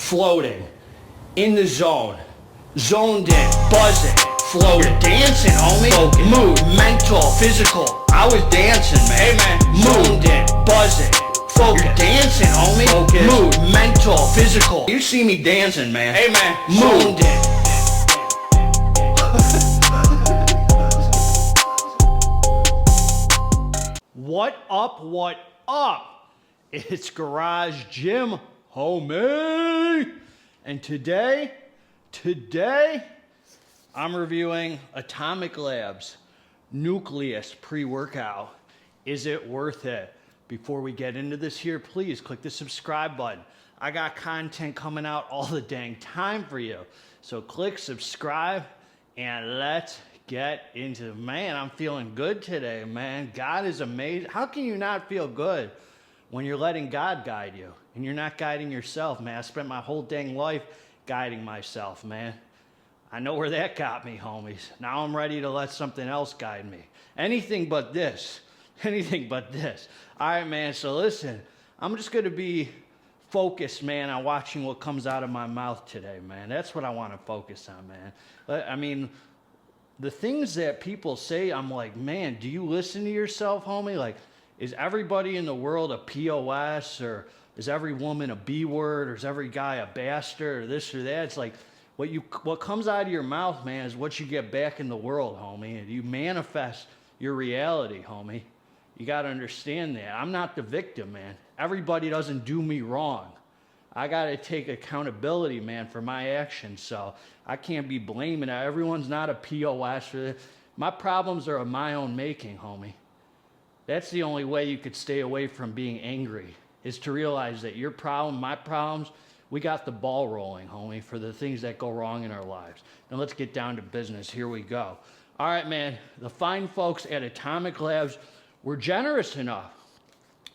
floating, in the zone, zoned in, buzzing, floating. You're dancing, homie. Focus. Mood, mental, physical. I was dancing, man. Hey, man. Zoned in, buzzing, focus. You're dancing, homie. Focus. Mood, mental, physical. You see me dancing, man. Hey, man. Zoned in. What up, what up? It's Garage Jim, homie. And today, I'm reviewing Atomic Labs Nucleus pre-workout. Is it worth it? Before we get into this here, please click the subscribe button. I got content coming out all the dang time for you. So click subscribe and let's get into, man, I'm feeling good today, man. God is amazing. How can you not feel good when you're letting God guide you and you're not guiding yourself, man? I spent my whole dang life guiding myself, man. I know where that got me, homies. Now I'm ready to let something else guide me. Anything but this. Anything but this. All right, man, so listen, I'm just going to be focused, man, on watching what comes out of my mouth today, man. That's what I want to focus on, man. I mean, the things that people say, I'm like, man, do you listen to yourself, homie? Like, is everybody in the world a POS, or is every woman a B word, or is every guy a bastard, or this or that? It's like, what comes out of your mouth, man, is what you get back in the world, homie. You manifest your reality, homie. You got to understand that. I'm not the victim, man. Everybody doesn't do me wrong. I got to take accountability, man, for my actions. So I can't be blaming it. Everyone's not a POS. My problems are of my own making, homie. That's the only way you could stay away from being angry, is to realize that your problem, my problems, we got the ball rolling, homie, for the things that go wrong in our lives. Now let's get down to business. Here we go. All right, man. The fine folks at Atomic Labs were generous enough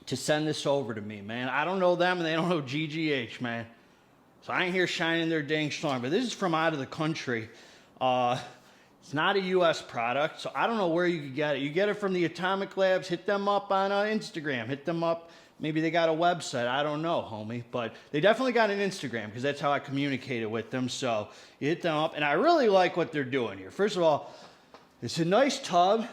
to send this over to me, man. I don't know them, and they don't know GGH, man. So I ain't here shining their dang strong, but this is from out of the country. It's not a U.S. product, so I don't know where you could get it. You get it from the Atomic Labs. Hit them up on Instagram. Hit them up. Maybe they got a website. I don't know, homie. But they definitely got an Instagram, because that's how I communicated with them. So you hit them up, and I really like what they're doing here. First of all, it's a nice tub.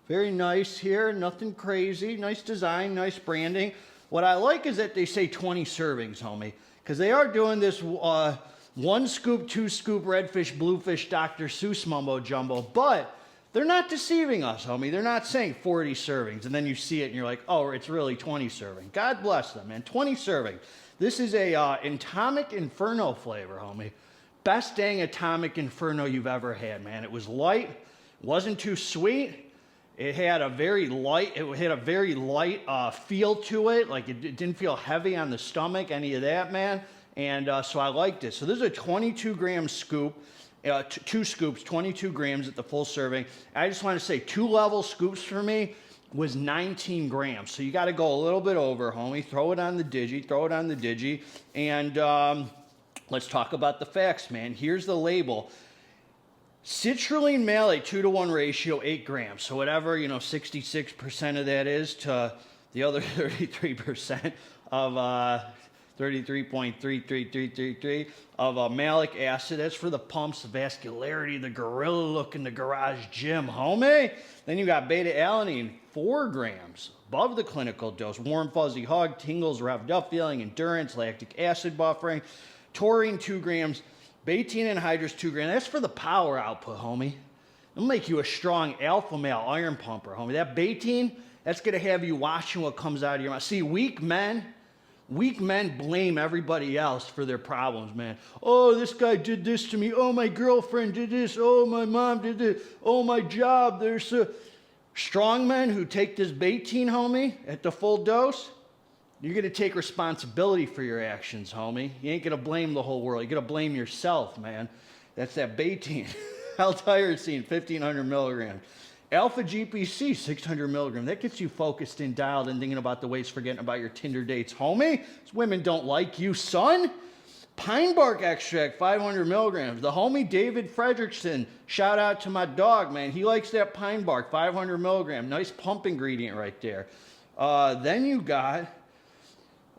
Very nice here, nothing crazy. Nice design, nice branding. What I like is that they say 20 servings, homie, because they are doing this 1 scoop, 2 scoop, redfish, bluefish, Dr. Seuss mumbo jumbo, but they're not deceiving us, homie. They're not saying 40 servings, and then you see it and you're like, oh, it's really 20 serving. God bless them, man. 20 serving. This is a Atomic Inferno flavor, homie. Best dang Atomic Inferno you've ever had, man. It was light, wasn't too sweet. It had a very light, feel to it. Like it didn't feel heavy on the stomach, any of that, man. And so I liked it. So this is a 22-gram scoop, 2 scoops, 22 grams at the full serving. I just want to say 2 level scoops for me was 19 grams. So you got to go a little bit over, homie. Throw it on the digi. And let's talk about the facts, man. Here's the label. Citrulline malate 2-to-1 ratio, 8 grams. So whatever, 66% of that is to the other 33% of 33.33333 of malic acid. That's for the pumps, the vascularity, the gorilla look in the Garage Gym, homie. Then you got beta-alanine, 4 grams, above the clinical dose. Warm, fuzzy hug, tingles, revved up feeling, endurance, lactic acid buffering. Taurine, 2 grams. Betaine anhydrous, 2 grams. That's for the power output, homie. It'll make you a strong alpha male iron pumper, homie. That betaine, that's going to have you watching what comes out of your mouth. See, weak men blame everybody else for their problems, man. Oh, this guy did this to me. Oh, my girlfriend did this. Oh, my mom did this. Oh, my job. There's strong men who take this betaine, homie, at the full dose. You're going to take responsibility for your actions, homie. You ain't going to blame the whole world. You're going to blame yourself, man. That's that betaine. L-tyrosine, 1,500 milligrams. Alpha GPC, 600 milligrams. That gets you focused and dialed and thinking about the ways, forgetting about your Tinder dates, homie. These women don't like you, son. Pine bark extract, 500 milligrams. The homie David Fredrickson, shout out to my dog, man. He likes that pine bark, 500 milligrams. Nice pump ingredient right there. Then you got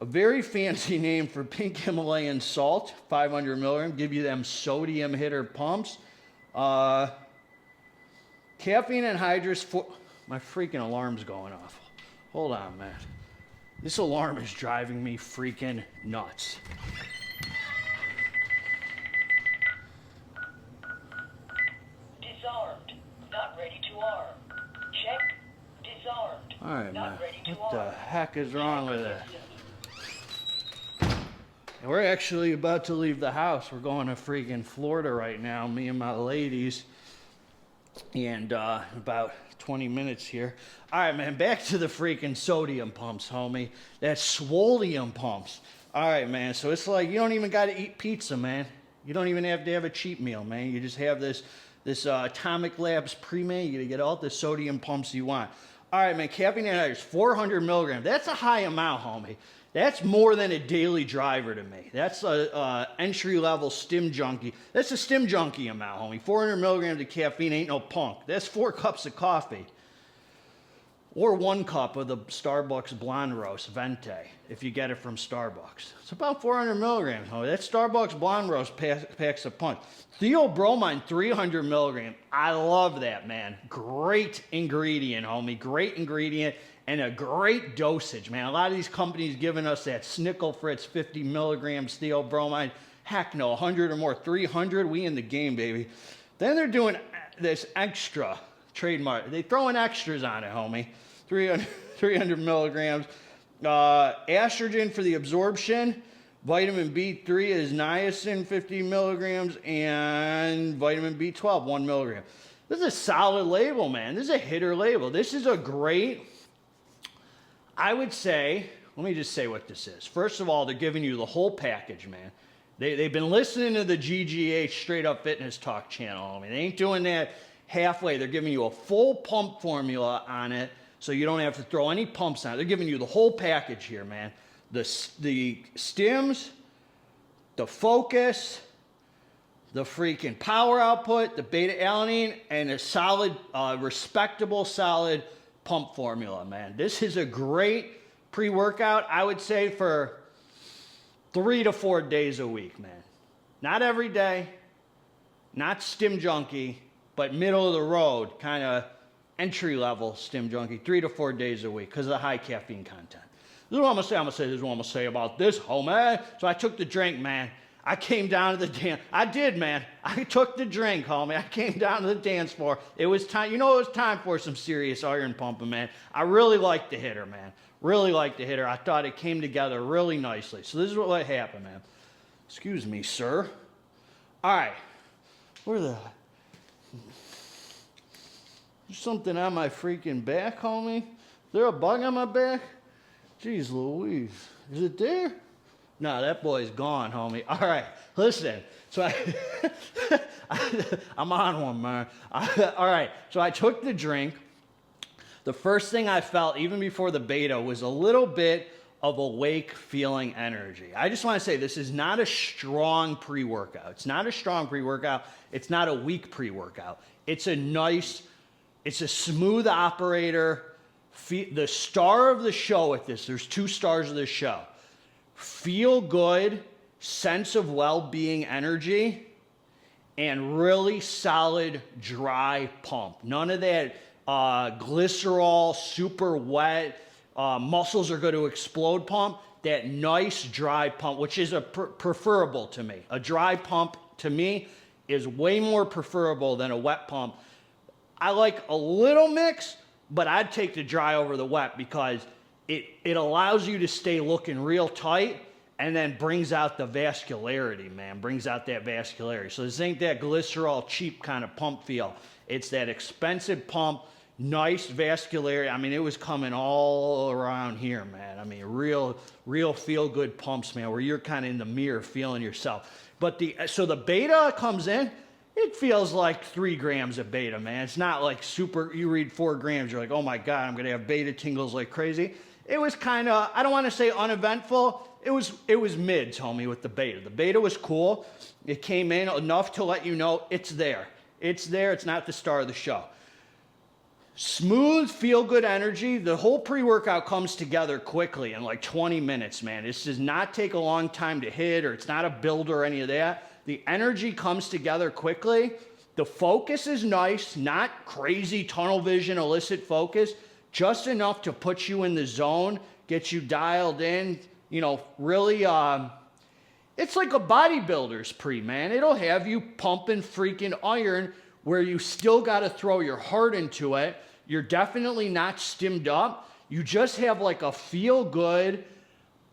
A very fancy name for pink Himalayan salt, 500 milligram, give you them sodium hitter pumps. Caffeine anhydrous, my freaking alarm's going off. Hold on, man. This alarm is driving me freaking nuts. Disarmed. Not ready to arm. Check. Disarmed. All right, man. Not ready to What the arm. heck is wrong with it? And we're actually about to leave the house. We're going to freaking Florida right now, me and my ladies. And about 20 minutes here. All right, man, back to the freaking sodium pumps, homie. That's swolium pumps. All right, man, so it's like you don't even got to eat pizza, man. You don't even have to have a cheap meal, man. You just have this Atomic Labs pre-made. You get all the sodium pumps you want. All right, man, caffeine anhydrous, 400 milligrams. That's a high amount, homie. That's more than a daily driver to me. That's a entry-level stim junkie. That's a stim junkie amount, homie. 400 milligrams of caffeine ain't no punk. That's 4 cups of coffee. Or 1 cup of the Starbucks Blonde Roast Venti, if you get it from Starbucks. It's about 400 milligrams, homie. That Starbucks Blonde Roast packs a punch. Theobromine, 300 milligrams. I love that, man. Great ingredient, homie. Great ingredient. And a great dosage, man. A lot of these companies giving us that Snickle Fritz 50 milligrams theobromine. Heck no, 100 or more, 300, we in the game, baby. Then they're doing this extra trademark. They throwing extras on it, homie. 300 milligrams. Estrogen for the absorption. Vitamin B3 is niacin, 50 milligrams. And vitamin B12, 1 milligram. This is a solid label, man. This is a hitter label. This is a great... I would say, let me just say what this is. First of all, they're giving you the whole package, man. They've been listening to the GGH Straight Up Fitness Talk channel. I mean, they ain't doing that halfway. They're giving you a full pump formula on it, so you don't have to throw any pumps on it. They're giving you the whole package here, man. The stims, the focus, the freaking power output, the beta-alanine, and a solid, respectable, solid pump formula, man. This is a great pre-workout, I would say, for 3 to 4 days a week, man. Not every day, not stim junkie, but middle of the road, kind of entry-level stim junkie, 3 to 4 days a week because of the high caffeine content. This is what I'm going to say. This is what I'm going to say about this, homie. So I took the drink, man. I came down to the dance. I did, man. I took the drink, homie. I came down to the dance floor. It was time. You know, it was time for some serious iron pumping, man. I really liked the hitter, man. Really liked the hitter. I thought it came together really nicely. So this is what happened, man. Excuse me, sir. All right. There's something on my freaking back, homie. Is there a bug on my back? Jeez Louise. Is it there? No, that boy's gone, homie. All right, listen. So I'm on one, man. All right, so I took the drink. The first thing I felt, even before the beta, was a little bit of awake feeling energy. I just want to say this is not a strong pre-workout. It's not a strong pre-workout. It's not a weak pre-workout. It's a nice, it's a smooth operator. The star of the show at this, there's 2 stars of the show. Feel good, sense of well-being energy, and really solid dry pump. None of that glycerol, super wet, muscles are going to explode pump. That nice dry pump, which is preferable to me. A dry pump, to me, is way more preferable than a wet pump. I like a little mix, but I'd take the dry over the wet because it allows you to stay looking real tight and then brings out the vascularity, man. Brings out that vascularity. So this ain't that glycerol cheap kind of pump feel. It's that expensive pump, nice vascularity. I mean, it was coming all around here, man. I mean, real feel-good pumps, man, where you're kind of in the mirror feeling yourself. But so the beta comes in, it feels like 3 grams of beta, man. It's not like super, you read 4 grams, you're like, oh my God, I'm going to have beta tingles like crazy. It was kind of, I don't want to say uneventful. It was mids, homie, with the beta. The beta was cool. It came in enough to let you know it's there. It's there. It's not the star of the show. Smooth, feel good energy. The whole pre-workout comes together quickly in like 20 minutes, man. This does not take a long time to hit, or it's not a build or any of that. The energy comes together quickly. The focus is nice, not crazy tunnel vision, illicit focus, just enough to put you in the zone, get you dialed in, you know, really, it's like a bodybuilder's pre, man. It'll have you pumping freaking iron where you still got to throw your heart into it. You're definitely not stimmed up. You just have like a feel good.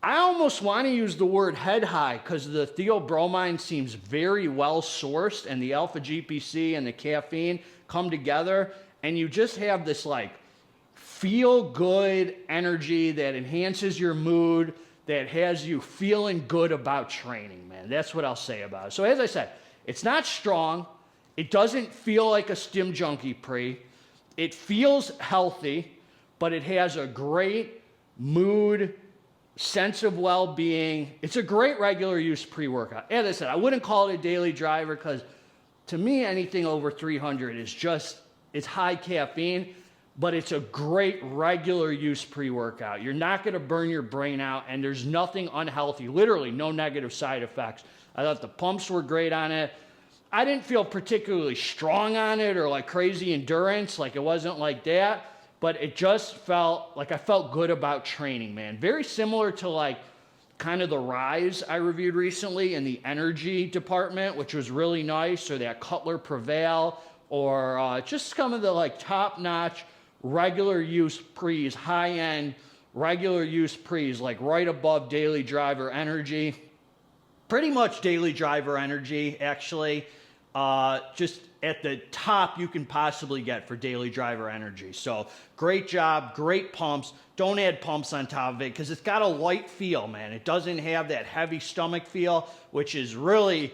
I almost want to use the word head high because the theobromine seems very well sourced, and the alpha GPC and the caffeine come together, and you just have this like feel good energy that enhances your mood, that has you feeling good about training, man. That's what I'll say about it. So as I said, it's not strong. It doesn't feel like a stim junkie pre. It feels healthy, but it has a great mood, sense of well-being. It's a great regular use pre-workout. As I said, I wouldn't call it a daily driver because to me, anything over 300 is just, it's high caffeine, but it's a great regular use pre-workout. You're not going to burn your brain out, and there's nothing unhealthy, literally no negative side effects. I thought the pumps were great on it. I didn't feel particularly strong on it or like crazy endurance, like it wasn't like that, but it just felt like I felt good about training, man. Very similar to like kind of the Rise I reviewed recently in the energy department, which was really nice, or that Cutler Prevail, or just some of the like top-notch regular use pre's, high-end regular use pre's, like right above Daily Driver Energy. Pretty much Daily Driver Energy, actually. Just at the top you can possibly get for Daily Driver Energy. So great job, great pumps. Don't add pumps on top of it because it's got a light feel, man. It doesn't have that heavy stomach feel, which is really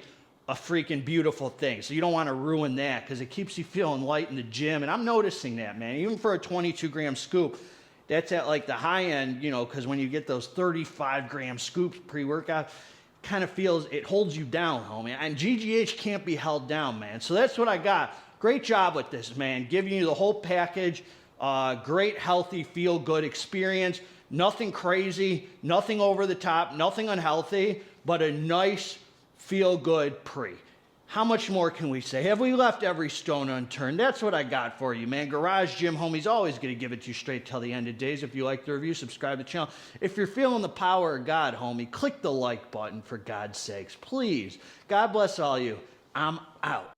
a freaking beautiful thing. So you don't want to ruin that because it keeps you feeling light in the gym. And I'm noticing that, man. Even for a 22-gram scoop, that's at like the high end, you know, because when you get those 35-gram scoops pre-workout, kind of feels, it holds you down, homie. And GGH can't be held down, man. So that's what I got. Great job with this, man. Giving you the whole package. Great, healthy, feel-good experience. Nothing crazy, nothing over the top, nothing unhealthy, but a nice, feel-good pre. How much more can we say? Have we left every stone unturned? That's what I got for you, man. Garage Gym Homie's always going to give it to you straight till the end of days. If you like the review, subscribe to the channel. If you're feeling the power of God, homie, click the like button for God's sakes. Please. God bless all you. I'm out.